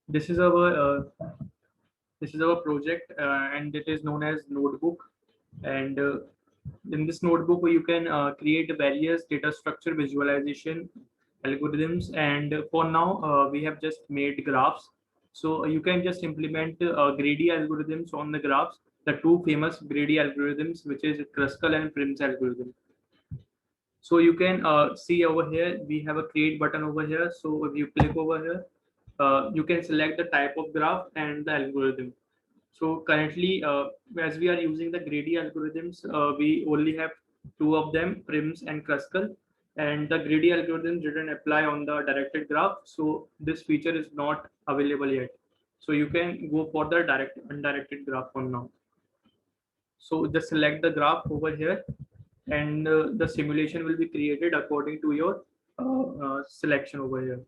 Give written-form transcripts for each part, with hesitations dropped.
This is our project, and it is known as notebook. And in this notebook, you can create various data structure visualization algorithms. And for now, we have just made graphs. So you can just implement greedy algorithms on the graphs. The two famous greedy algorithms, which is Kruskal and Prim's algorithm. So you can see over here, we have a create button over here. So if you click over here, you can select the type of graph and the algorithm. So currently, as we are using the greedy algorithms, we only have two of them, Prims and Kruskal, and the greedy algorithm didn't apply on the directed graph. So this feature is not available yet. So you can go for the direct undirected graph for now. So just select the graph over here, and the simulation will be created according to your selection over here.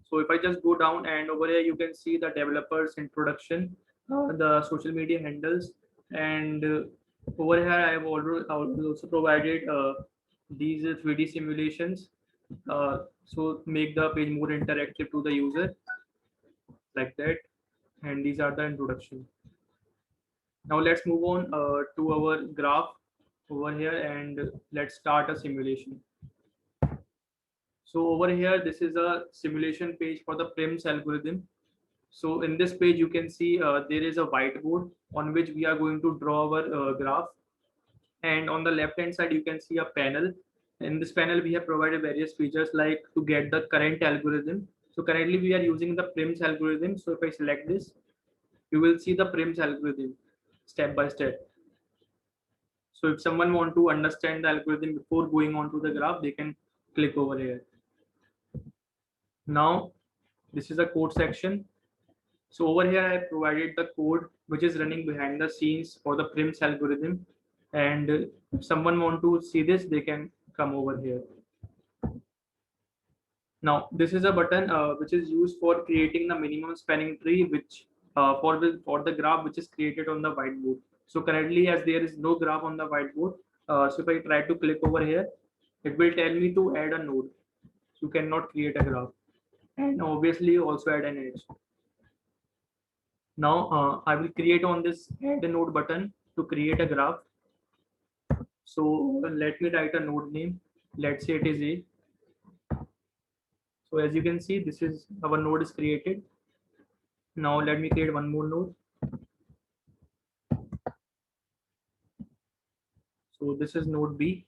So if I just go down, and over here you can see the developers introduction, the social media handles, and over here I have also provided these 3D simulations. So make the page more interactive to the user, like that. And these are the introduction. Now let's move on to our graph over here, and let's start a simulation. So over here, this is a simulation page for the Prim's algorithm. So in this page, you can see there is a whiteboard on which we are going to draw our graph. And on the left hand side, you can see a panel. In this panel, we have provided various features like to get the current algorithm. So currently we are using the Prim's algorithm. So if I select this, you will see the Prim's algorithm step by step. So if someone want to understand the algorithm before going on to the graph, they can click over here. Now, this is a code section. So over here, I have provided the code which is running behind the scenes for the Prim's algorithm. And if someone want to see this, they can come over here. Now, this is a button which is used for creating the minimum spanning tree, which for the graph which is created on the whiteboard. So currently, as there is no graph on the whiteboard, so if I try to click over here, it will tell me to add a node. So you cannot create a graph, and obviously also add an edge. Now I will create on this add a node button to create a graph. So let me write a node name. Let's say it is A. So as you can see, this is our node is created. Now let me create one more node. So this is node B.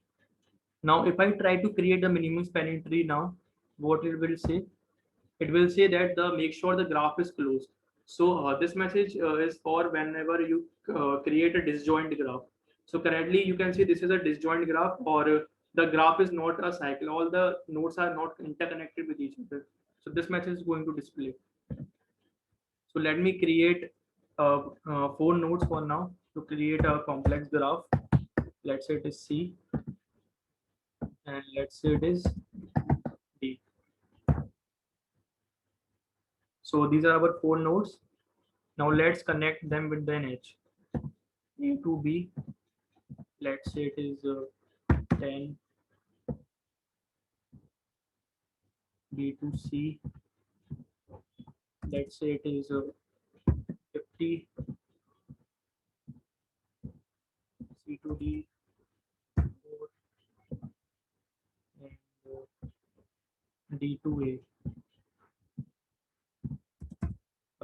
Now if I try to create the minimum spanning tree now, what it will say? It will say that the make sure the graph is closed. So this message is for whenever you create a disjoint graph. So currently you can see this is a disjoint graph, or the graph is not a cycle. All the nodes are not interconnected with each other. So this message is going to display. So let me create 4 nodes for now to create a complex graph. Let's say it is C, and let's say it is D. So these are our 4 nodes. Now let's connect them with an edge. A to B, let's say it is 10, B to C, let's say it is 50, C to D, 4, and D to A.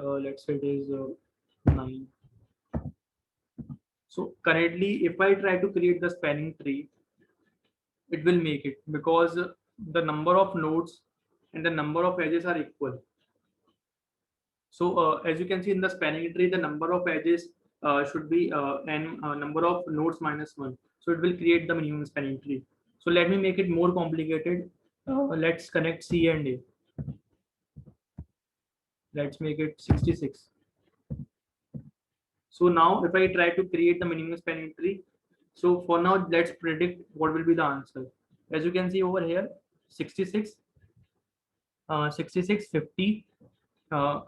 Let's say it is 9. So currently, if I try to create the spanning tree, it will make it because the number of nodes and the number of edges are equal. So as you can see in the spanning tree, the number of edges should be n number of nodes minus 1. So it will create the minimum spanning tree. So let me make it more complicated. Let's connect C and A. Let's make it 66. So now if I try to create the minimum spanning tree, so for now let's predict what will be the answer. As you can see over here, 66, 66, 50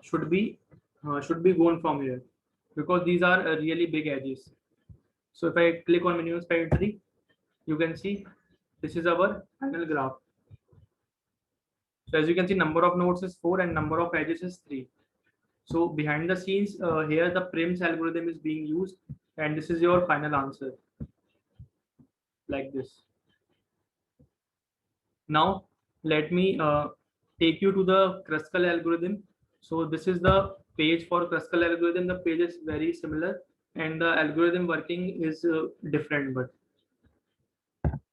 should be gone from here because these are really big edges. So if I click on minimum spanning tree, you can see this is our final graph. So as you can see, number of nodes is 4 and number of edges is 3. So behind the scenes, here the Prim's algorithm is being used, and this is your final answer, like this. Now let me take you to the Kruskal algorithm. So this is the page for Kruskal algorithm. The page is very similar, and the algorithm working is different, but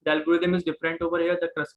the algorithm is different over here. The Kruskal